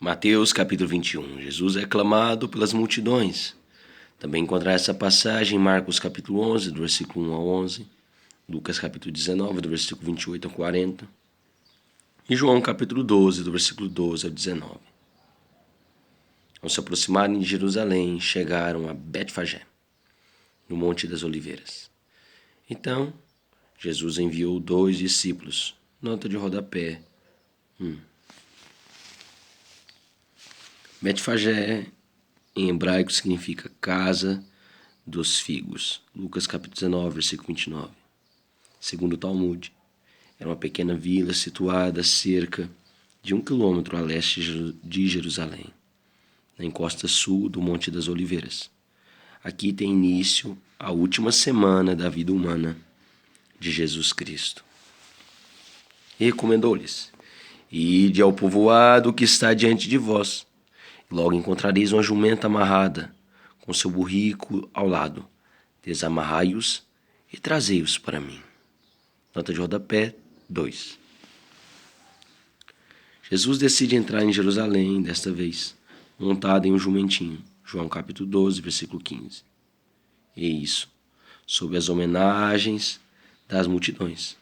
Mateus capítulo 21. Jesus é aclamado pelas multidões. Também encontrar essa passagem em Marcos capítulo 11, do versículo 1 ao 11, Lucas capítulo 19, do versículo 28 ao 40, e João capítulo 12, do versículo 12 ao 19. Ao se aproximarem de Jerusalém, chegaram a Betfagé, no Monte das Oliveiras. Então, Jesus enviou 2 discípulos. Nota de rodapé. Betfagé, em hebraico, significa casa dos figos. Lucas capítulo 19, versículo 29. Segundo o Talmud, era uma pequena vila situada a cerca de 1 quilômetro a leste de Jerusalém, na encosta sul do Monte das Oliveiras. Aqui tem início a última semana da vida humana de Jesus Cristo. E recomendou-lhes: Ide ao povoado que está diante de vós. Logo encontrareis uma jumenta amarrada, com seu burrico ao lado. Desamarrai-os e trazei-os para mim. Nota de rodapé 2. Jesus decide entrar em Jerusalém, desta vez, montado em um jumentinho. João capítulo 12, versículo 15. E isso, sob as homenagens das multidões,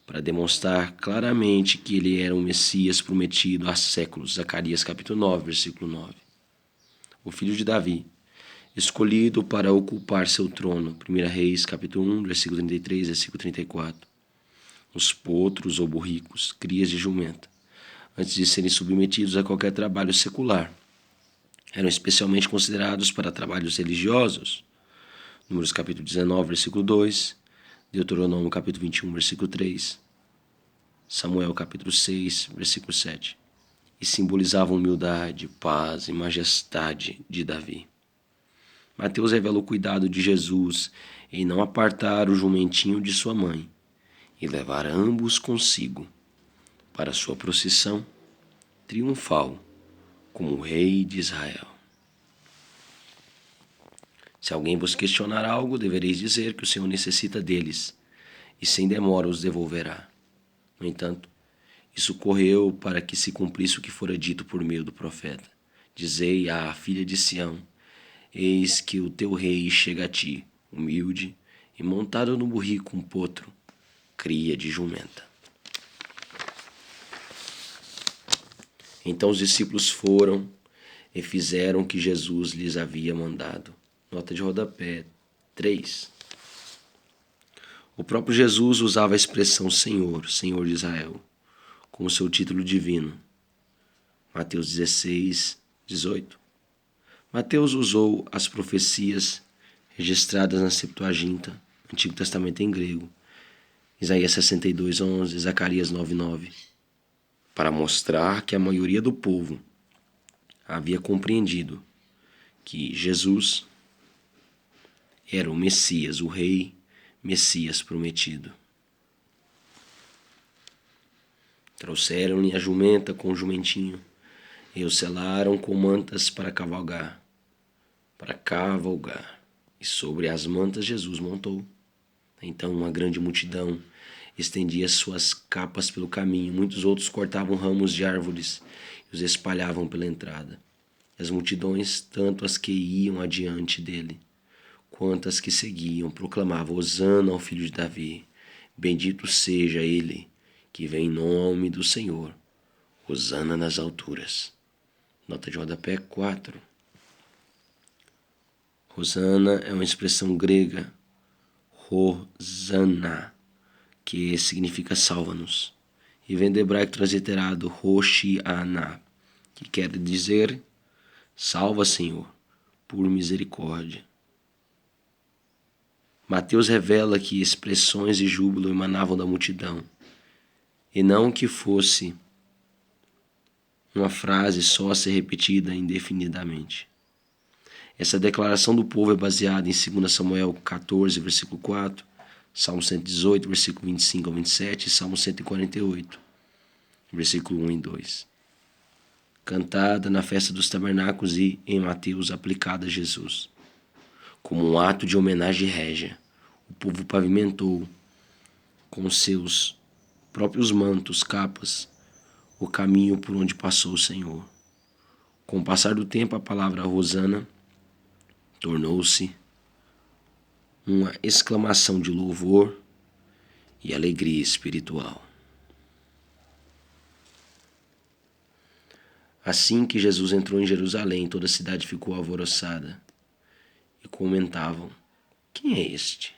para demonstrar claramente que ele era o Messias prometido há séculos. Zacarias capítulo 9, versículo 9. O filho de Davi, escolhido para ocupar seu trono. 1 Reis capítulo 1, versículo 33, versículo 34. Os potros ou burricos, crias de jumenta, antes de serem submetidos a qualquer trabalho secular, eram especialmente considerados para trabalhos religiosos. Números capítulo 19, versículo 2, Deuteronômio capítulo 21, versículo 3, Samuel capítulo 6, versículo 7, e simbolizavam humildade, paz e majestade de Davi. Mateus revela o cuidado de Jesus em não apartar o jumentinho de sua mãe e levar ambos consigo para sua procissão triunfal como rei de Israel. Se alguém vos questionar algo, devereis dizer que o Senhor necessita deles e sem demora os devolverá. No entanto, isso ocorreu para que se cumprisse o que fora dito por meio do profeta. Dizei à filha de Sião: Eis que o teu rei chega a ti, humilde e montado no burrico um potro, cria de jumenta. Então os discípulos foram e fizeram o que Jesus lhes havia mandado. Nota de rodapé 3. O próprio Jesus usava a expressão Senhor, Senhor de Israel, como seu título divino. Mateus 16, 18. Mateus usou as profecias registradas na Septuaginta, Antigo Testamento em grego, Isaías 62, 11, Zacarias 9, 9, para mostrar que a maioria do povo havia compreendido que Jesus era o Messias, o Rei Messias prometido. Trouxeram-lhe a jumenta com o jumentinho e o selaram com mantas para cavalgar. E sobre as mantas Jesus montou. Então uma grande multidão estendia suas capas pelo caminho. Muitos outros cortavam ramos de árvores e os espalhavam pela entrada. E as multidões, tanto as que iam adiante dele, quanto as que seguiam, proclamavam: Hosana ao filho de Davi. Bendito seja ele que vem em nome do Senhor. Hosana nas alturas. Nota de rodapé 4. Hosana é uma expressão grega, Hosana, que significa salva-nos, e vem do hebraico transliterado Hoshiana, que quer dizer salva, Senhor, por misericórdia. Mateus revela que expressões de júbilo emanavam da multidão, e não que fosse uma frase só a ser repetida indefinidamente. Essa declaração do povo é baseada em 2 Samuel 14, versículo 4, Salmo 118, versículo 25 ao 27 e Salmo 148, versículo 1 e 2. Cantada na festa dos tabernáculos e, em Mateus, aplicada a Jesus. Como um ato de homenagem régia, o povo pavimentou com seus próprios mantos, capas, o caminho por onde passou o Senhor. Com o passar do tempo, a palavra Hosana tornou-se uma exclamação de louvor e alegria espiritual. Assim que Jesus entrou em Jerusalém, toda a cidade ficou alvoroçada e comentavam: quem é este?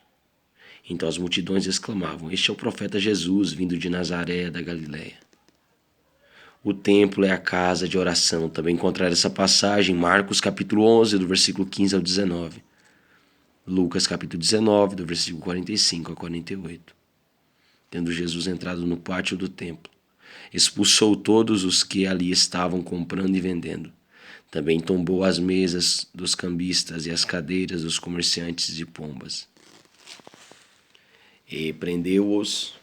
Então as multidões exclamavam: este é o profeta Jesus, vindo de Nazaré da Galiléia. O templo é a casa de oração. Também encontrar essa passagem em Marcos capítulo 11, do versículo 15 ao 19. Lucas capítulo 19, do versículo 45 a 48. Tendo Jesus entrado no pátio do templo, expulsou todos os que ali estavam comprando e vendendo. Também tombou as mesas dos cambistas e as cadeiras dos comerciantes de pombas. E repreendeu-os.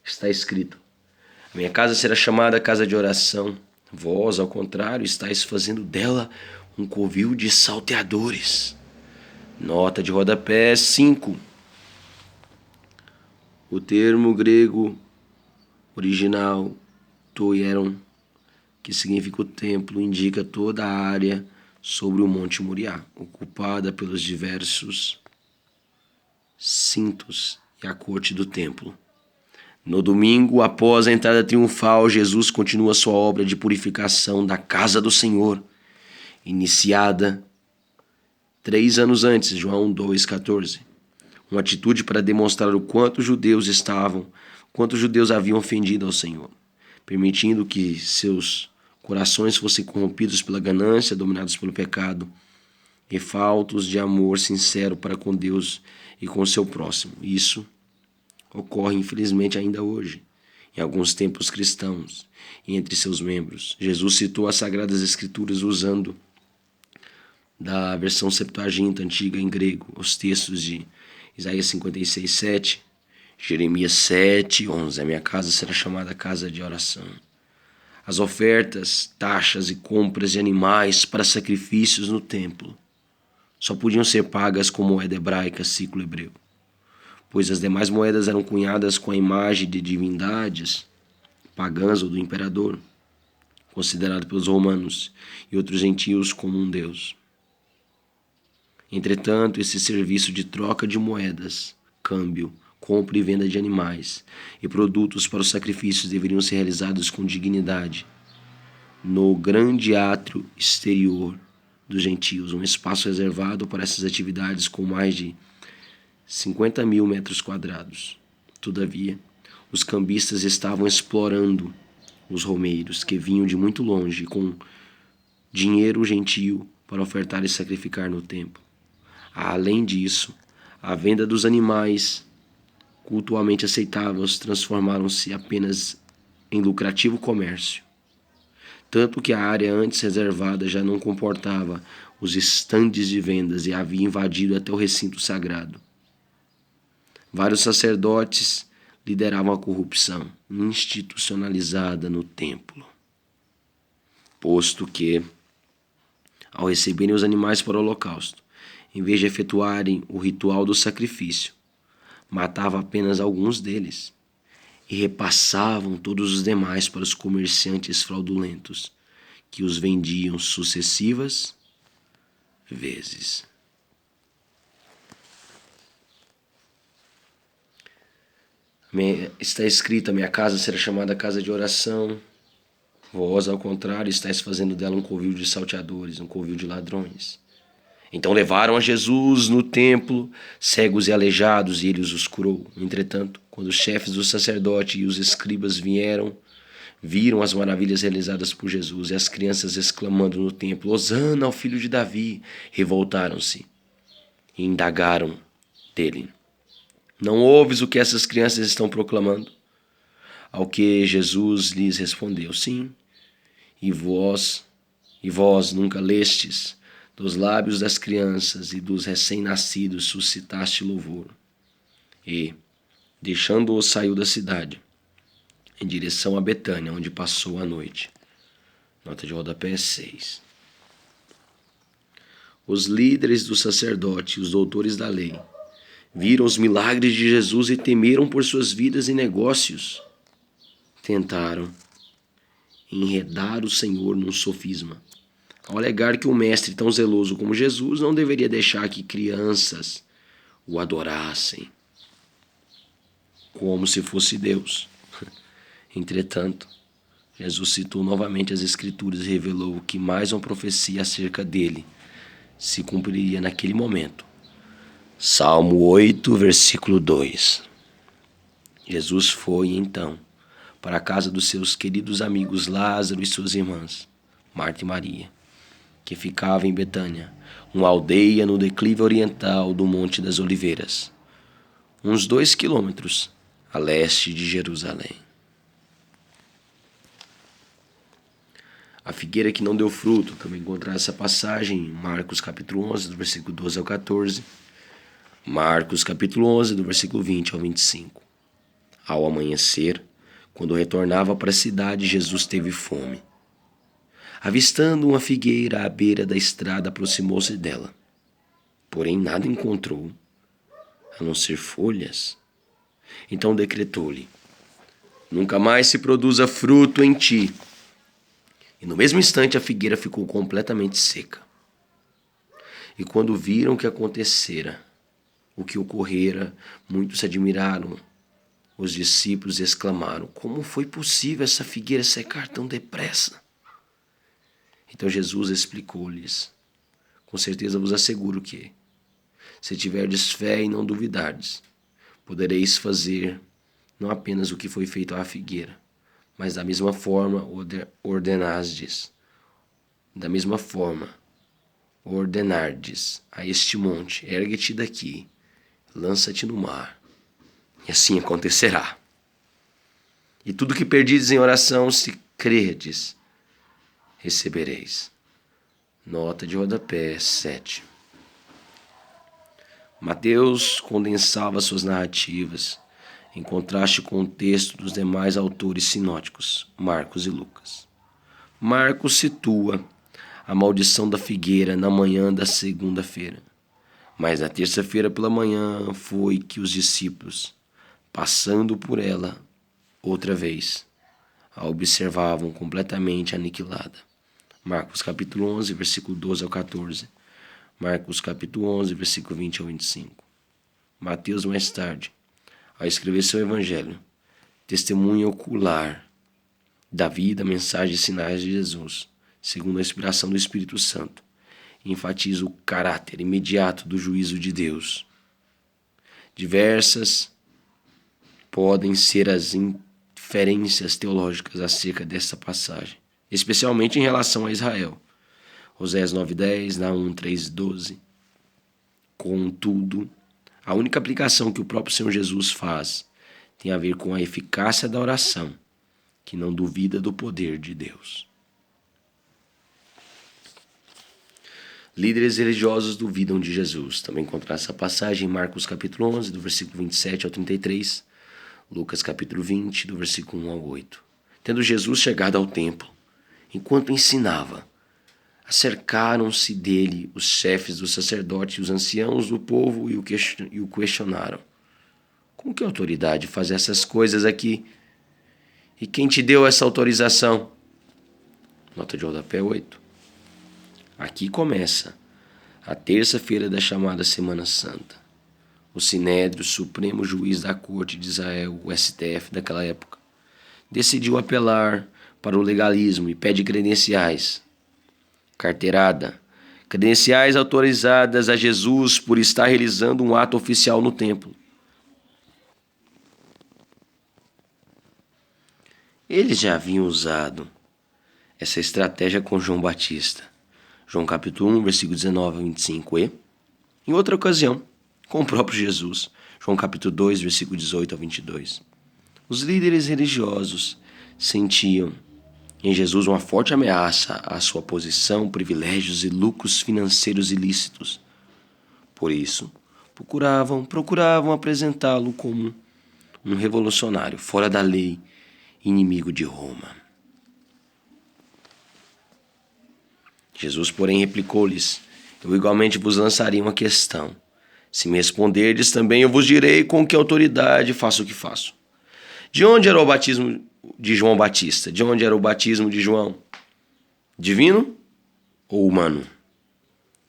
Está escrito: a minha casa será chamada casa de oração. Vós, ao contrário, estáis fazendo dela um covil de salteadores. Nota de rodapé 5. O termo grego original toieron, que significa o templo, indica toda a área sobre o Monte Moriá, ocupada pelos diversos cintos e a corte do templo. No domingo, após a entrada triunfal, Jesus continua sua obra de purificação da casa do Senhor, iniciada 3 anos antes, João 2,14. Uma atitude para demonstrar o quanto os judeus haviam ofendido ao Senhor, permitindo que seus corações fossem corrompidos pela ganância, dominados pelo pecado e faltos de amor sincero para com Deus e com o seu próximo. Isso ocorre, infelizmente, ainda hoje, em alguns templos cristãos e entre seus membros. Jesus citou as Sagradas Escrituras usando da versão Septuaginta antiga em grego, os textos de Isaías 56, 7, Jeremias 7, 11. A minha casa será chamada casa de oração. As ofertas, taxas e compras de animais para sacrifícios no templo só podiam ser pagas com moeda hebraica, ciclo hebreu, pois as demais moedas eram cunhadas com a imagem de divindades pagãs ou do imperador, considerado pelos romanos e outros gentios como um deus. Entretanto, esse serviço de troca de moedas, câmbio, compra e venda de animais e produtos para os sacrifícios deveriam ser realizados com dignidade no grande átrio exterior dos gentios, um espaço reservado para essas atividades com mais de 50.000 metros quadrados. Todavia, os cambistas estavam explorando os romeiros que vinham de muito longe com dinheiro gentio para ofertar e sacrificar no templo. Além disso, a venda dos animais cultualmente aceitáveis transformaram-se apenas em lucrativo comércio, tanto que a área antes reservada já não comportava os estandes de vendas e havia invadido até o recinto sagrado. Vários sacerdotes lideravam a corrupção institucionalizada no templo, posto que, ao receberem os animais para o holocausto, em vez de efetuarem o ritual do sacrifício, matava apenas alguns deles e repassavam todos os demais para os comerciantes fraudulentos, que os vendiam sucessivas vezes. Está escrito: a minha casa será chamada casa de oração. Vós, ao contrário, estáis fazendo dela um covil de salteadores, um covil de ladrões. Então levaram a Jesus no templo, cegos e aleijados, e ele os curou. Entretanto, quando os chefes do sacerdote e os escribas viram as maravilhas realizadas por Jesus e as crianças exclamando no templo: Hosana ao filho de Davi, revoltaram-se e indagaram dele: não ouves o que essas crianças estão proclamando? Ao que Jesus lhes respondeu: sim, e vós nunca lestes? Dos lábios das crianças e dos recém-nascidos suscitaste louvor. E, deixando-os, saiu da cidade, em direção a Betânia, onde passou a noite. Nota de rodapé 6. Os líderes do sacerdote e os doutores da lei viram os milagres de Jesus e temeram por suas vidas e negócios. Tentaram enredar o Senhor num sofisma, ao alegar que o mestre tão zeloso como Jesus não deveria deixar que crianças o adorassem como se fosse Deus. Entretanto, Jesus citou novamente as Escrituras e revelou que mais uma profecia acerca dele se cumpriria naquele momento. Salmo 8, versículo 2. Jesus foi, então, para a casa dos seus queridos amigos Lázaro e suas irmãs, Marta e Maria, que ficava em Betânia, uma aldeia no declive oriental do Monte das Oliveiras, uns 2 quilômetros a leste de Jerusalém. A figueira que não deu fruto, também encontrar essa passagem em Marcos capítulo 11, do versículo 12 ao 14, Marcos capítulo 11, do versículo 20 ao 25. Ao amanhecer, quando retornava para a cidade, Jesus teve fome. Avistando uma figueira à beira da estrada, aproximou-se dela. Porém, nada encontrou, a não ser folhas. Então decretou-lhe: nunca mais se produza fruto em ti. E no mesmo instante a figueira ficou completamente seca. E quando viram o que acontecera, o que ocorrera, muitos se admiraram. Os discípulos exclamaram: como foi possível essa figueira secar tão depressa? Então Jesus explicou-lhes: com certeza vos asseguro que, se tiverdes fé e não duvidardes, podereis fazer não apenas o que foi feito à figueira, mas da mesma forma ordenardes a este monte: ergue-te daqui, lança-te no mar, e assim acontecerá. E tudo que perdides em oração, se crerdes, recebereis. Nota de rodapé 7. Mateus condensava suas narrativas, em contraste com o texto dos demais autores sinóticos, Marcos e Lucas. Marcos situa a maldição da figueira na manhã da segunda-feira, mas na terça-feira pela manhã foi que os discípulos, passando por ela outra vez, a observavam completamente aniquilada. Marcos capítulo 11, versículo 12 ao 14. Marcos capítulo 11, versículo 20 ao 25. Mateus, mais tarde, ao escrever seu evangelho, testemunha ocular da vida, mensagem e sinais de Jesus, segundo a inspiração do Espírito Santo, e enfatiza o caráter imediato do juízo de Deus. Diversas podem ser as inferências teológicas acerca dessa passagem, especialmente em relação a Israel. Oséias 9:10, Naum 3:12. Contudo, a única aplicação que o próprio Senhor Jesus faz tem a ver com a eficácia da oração, que não duvida do poder de Deus. Líderes religiosos duvidam de Jesus. Também encontrar essa passagem em Marcos capítulo 11, do versículo 27 ao 33, Lucas capítulo 20, do versículo 1 ao 8. Tendo Jesus chegado ao templo, enquanto ensinava, acercaram-se dele os chefes dos sacerdotes e os anciãos do povo e o questionaram: com que autoridade faz essas coisas aqui? E quem te deu essa autorização? Nota de rodapé 8. Aqui começa a terça-feira da chamada Semana Santa. O Sinédrio, Supremo Juiz da Corte de Israel, o STF daquela época, decidiu apelar para o legalismo e pede credenciais. Carteirada. Credenciais autorizadas a Jesus por estar realizando um ato oficial no templo. Eles já haviam usado essa estratégia com João Batista. João capítulo 1, versículo 19 a 25. E, em outra ocasião, com o próprio Jesus. João capítulo 2, versículo 18 a 22. Os líderes religiosos sentiam em Jesus uma forte ameaça à sua posição, privilégios e lucros financeiros ilícitos. Por isso, procuravam apresentá-lo como um revolucionário, fora da lei, inimigo de Roma. Jesus, porém, replicou-lhes: eu igualmente vos lançaria uma questão. Se me responderdes, também eu vos direi com que autoridade faço o que faço. De onde era o batismo de João Batista? De onde era o batismo de João? Divino ou humano?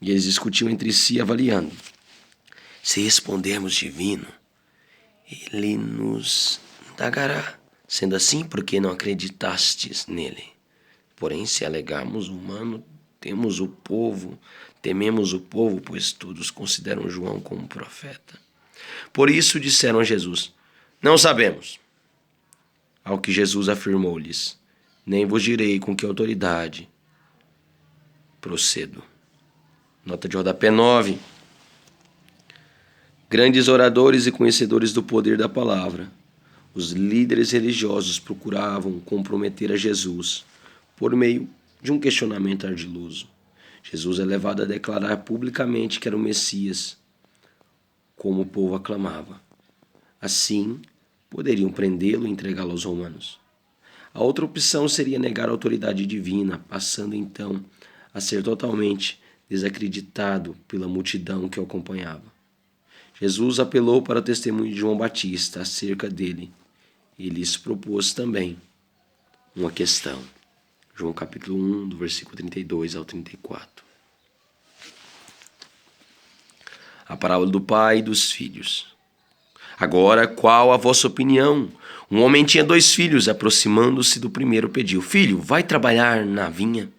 E eles discutiam entre si, avaliando. Se respondermos divino, ele nos indagará. Sendo assim, por que não acreditastes nele? Porém, se alegarmos humano, tememos o povo, pois todos consideram João como profeta. Por isso disseram a Jesus: não sabemos. Ao que Jesus afirmou-lhes: nem vos direi com que autoridade procedo. Nota de rodapé 9. Grandes oradores e conhecedores do poder da palavra, os líderes religiosos procuravam comprometer a Jesus por meio de um questionamento ardiloso. Jesus é levado a declarar publicamente que era o Messias, como o povo aclamava. Assim, poderiam prendê-lo e entregá-lo aos romanos. A outra opção seria negar a autoridade divina, passando então a ser totalmente desacreditado pela multidão que o acompanhava. Jesus apelou para o testemunho de João Batista acerca dele e lhes propôs também uma questão. João capítulo 1, do versículo 32 ao 34. A parábola do pai e dos filhos. Agora, qual a vossa opinião? Um homem tinha 2 filhos, aproximando-se do primeiro pediu: filho, vai trabalhar na vinha?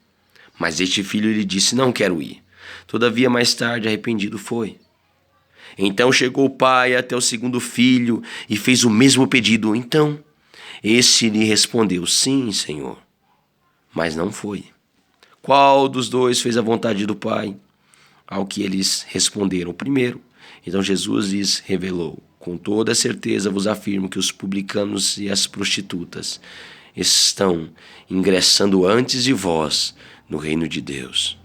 Mas este filho lhe disse: não quero ir. Todavia, mais tarde, arrependido foi. Então chegou o pai até o segundo filho e fez o mesmo pedido. Então, este lhe respondeu: sim, Senhor. Mas não foi. Qual dos 2 fez a vontade do pai? Ao que eles responderam: o primeiro. Então Jesus lhes revelou: com toda certeza vos afirmo que os publicanos e as prostitutas estão ingressando antes de vós no reino de Deus.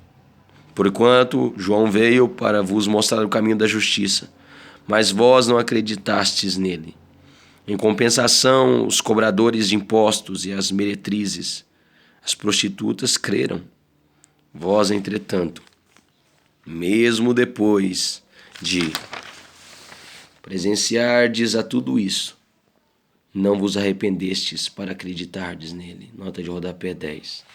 Porquanto João veio para vos mostrar o caminho da justiça, mas vós não acreditastes nele. Em compensação, os cobradores de impostos e as meretrizes, as prostitutas, creram. Vós, entretanto, mesmo depois de presenciardes a tudo isso, não vos arrependestes para acreditardes nele. Nota de rodapé 10.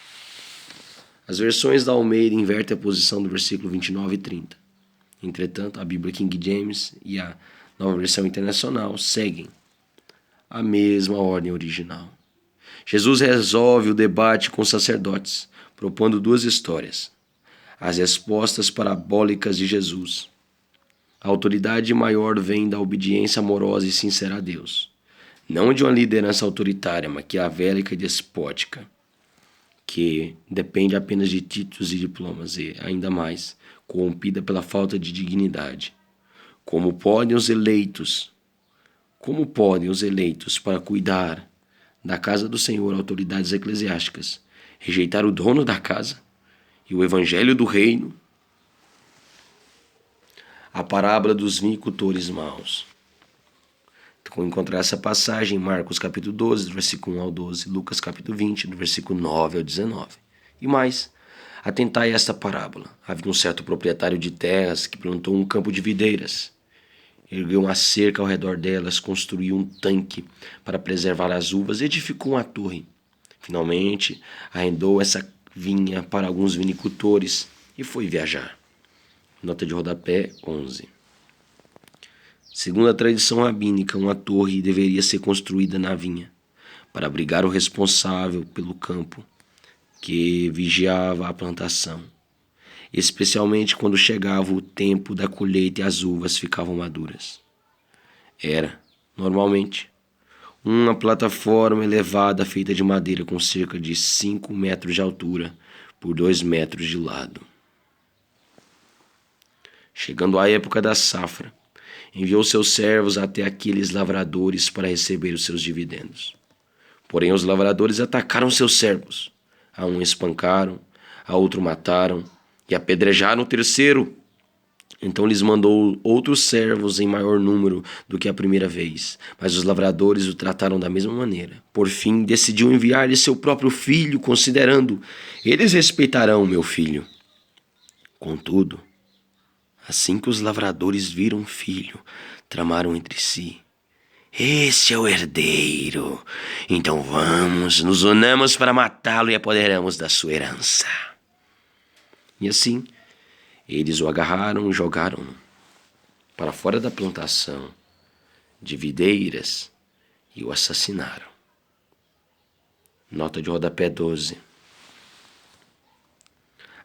As versões da Almeida invertem a posição do versículo 29 e 30. Entretanto, a Bíblia King James e a Nova Versão Internacional seguem a mesma ordem original. Jesus resolve o debate com os sacerdotes, propondo 2 histórias. As respostas parabólicas de Jesus. A autoridade maior vem da obediência amorosa e sincera a Deus, não de uma liderança autoritária, maquiavélica e despótica, que depende apenas de títulos e diplomas e, ainda mais, corrompida pela falta de dignidade. Como podem os eleitos, para cuidar da casa do Senhor, autoridades eclesiásticas, rejeitar o dono da casa e o evangelho do reino? A parábola dos vinicultores maus. Então, encontrar essa passagem em Marcos capítulo 12, do versículo 1 ao 12, Lucas capítulo 20, do versículo 9 ao 19. E mais, atentai a esta parábola. Havia um certo proprietário de terras que plantou um campo de videiras. Ergueu uma cerca ao redor delas, construiu um tanque para preservar as uvas e edificou uma torre. Finalmente, arrendou essa vinha para alguns vinicultores e foi viajar. Nota de rodapé 11. Segundo a tradição rabínica, uma torre deveria ser construída na vinha para abrigar o responsável pelo campo que vigiava a plantação, especialmente quando chegava o tempo da colheita e as uvas ficavam maduras. Era, normalmente, uma plataforma elevada feita de madeira com cerca de 5 metros de altura por 2 metros de lado. Chegando a época da safra, enviou seus servos até aqueles lavradores para receber os seus dividendos. Porém, os lavradores atacaram seus servos. A um espancaram, a outro mataram e apedrejaram o terceiro. Então lhes mandou outros servos em maior número do que a primeira vez, mas os lavradores o trataram da mesma maneira. Por fim, decidiu enviar-lhe seu próprio filho, considerando: eles respeitarão meu filho. Contudo, assim que os lavradores viram o filho, tramaram entre si: Este é o herdeiro. Então vamos, nos unamos para matá-lo e apoderamos da sua herança. E assim, eles o agarraram e jogaram-no para fora da plantação de videiras e o assassinaram. Nota de rodapé 12.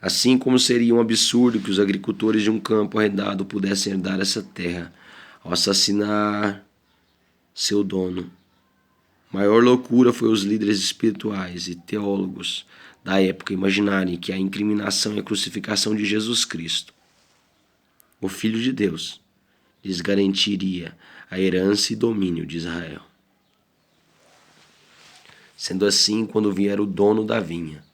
Assim como seria um absurdo que os agricultores de um campo arrendado pudessem herdar essa terra ao assassinar seu dono, maior loucura foi os líderes espirituais e teólogos da época imaginarem que a incriminação e a crucificação de Jesus Cristo, o Filho de Deus, lhes garantiria a herança e domínio de Israel. Sendo assim, quando vier o dono da vinha,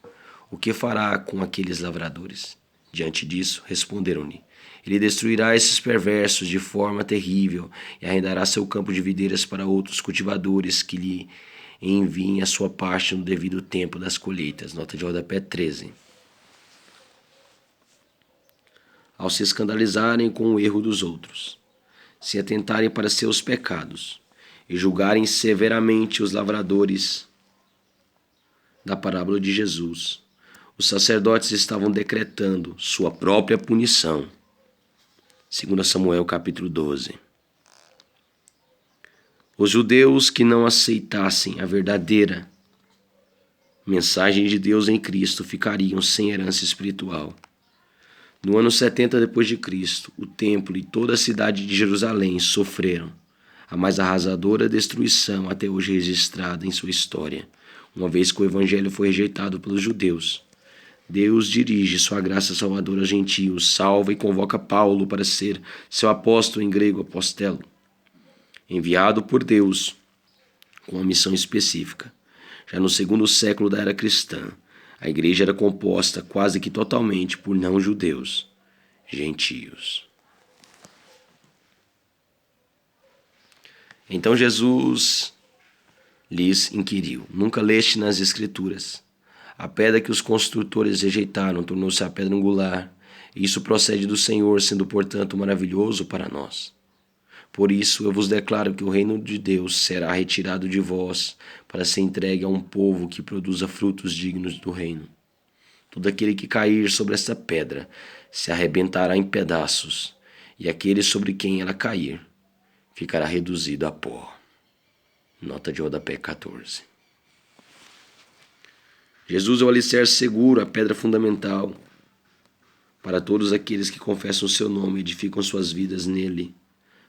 o que fará com aqueles lavradores? Diante disso, responderam-lhe: Ele destruirá esses perversos de forma terrível e arrendará seu campo de videiras para outros cultivadores que lhe enviem a sua parte no devido tempo das colheitas. Nota de rodapé 13. Ao se escandalizarem com o erro dos outros, se atentarem para seus pecados e julgarem severamente os lavradores da parábola de Jesus, os sacerdotes estavam decretando sua própria punição. 2 Samuel capítulo 12. Os judeus que não aceitassem a verdadeira mensagem de Deus em Cristo ficariam sem herança espiritual. No ano 70 depois de Cristo, o templo e toda a cidade de Jerusalém sofreram a mais arrasadora destruição até hoje registrada em sua história. Uma vez que o evangelho foi rejeitado pelos judeus, Deus dirige sua graça salvadora aos gentios, salva e convoca Paulo para ser seu apóstolo, em grego apostelo, enviado por Deus com uma missão específica. Já no segundo século da era cristã, a igreja era composta quase que totalmente por não-judeus, gentios. Então Jesus lhes inquiriu: Nunca leste nas Escrituras? A pedra que os construtores rejeitaram tornou-se a pedra angular, e isso procede do Senhor, sendo, portanto, maravilhoso para nós. Por isso eu vos declaro que o reino de Deus será retirado de vós, para ser entregue a um povo que produza frutos dignos do reino. Todo aquele que cair sobre esta pedra se arrebentará em pedaços, e aquele sobre quem ela cair ficará reduzido a pó. Nota de rodapé 14. Jesus é o alicerce seguro, a pedra fundamental para todos aqueles que confessam o seu nome e edificam suas vidas nele,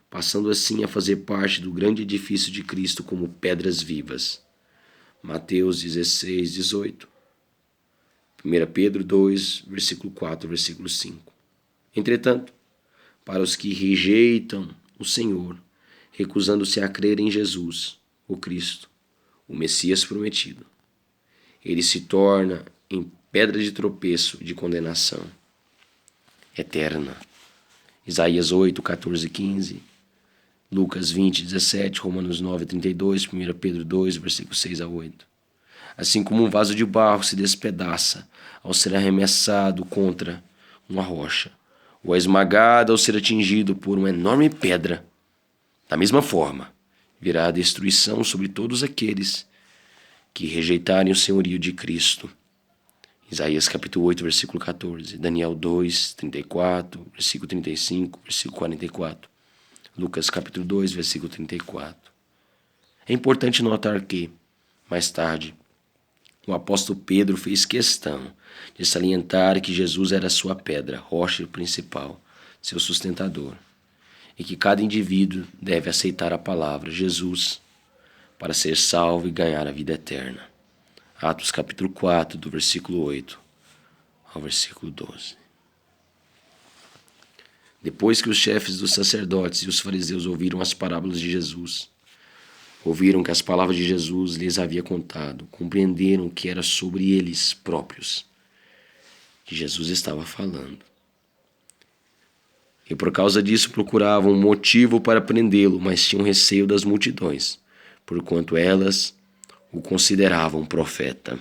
passando assim a fazer parte do grande edifício de Cristo como pedras vivas. Mateus 16, 18. 1 Pedro 2, versículo 4, versículo 5. Entretanto, para os que rejeitam o Senhor, recusando-se a crer em Jesus, o Cristo, o Messias prometido, ele se torna em pedra de tropeço e de condenação eterna. Isaías 8, 14 e 15, Lucas 20, 17, Romanos 9, 32, 1 Pedro 2, versículos 6 a 8. Assim como um vaso de barro se despedaça ao ser arremessado contra uma rocha, ou é esmagado ao ser atingido por uma enorme pedra, da mesma forma, virá a destruição sobre todos aqueles que rejeitarem o senhorio de Cristo. Isaías capítulo 8, versículo 14, Daniel 2, 34, versículo 35, versículo 44, Lucas capítulo 2, versículo 34. É importante notar que, mais tarde, o apóstolo Pedro fez questão de salientar que Jesus era sua pedra, rocha principal, seu sustentador, e que cada indivíduo deve aceitar a palavra Jesus para ser salvo e ganhar a vida eterna. Atos capítulo 4, do versículo 8 ao versículo 12. Depois que os chefes dos sacerdotes e os fariseus ouviram as parábolas de Jesus, ouviram que as palavras de Jesus lhes havia contado, compreenderam que era sobre eles próprios que Jesus estava falando. E por causa disso procuravam um motivo para prendê-lo, mas tinham receio das multidões, porquanto elas o consideravam profeta.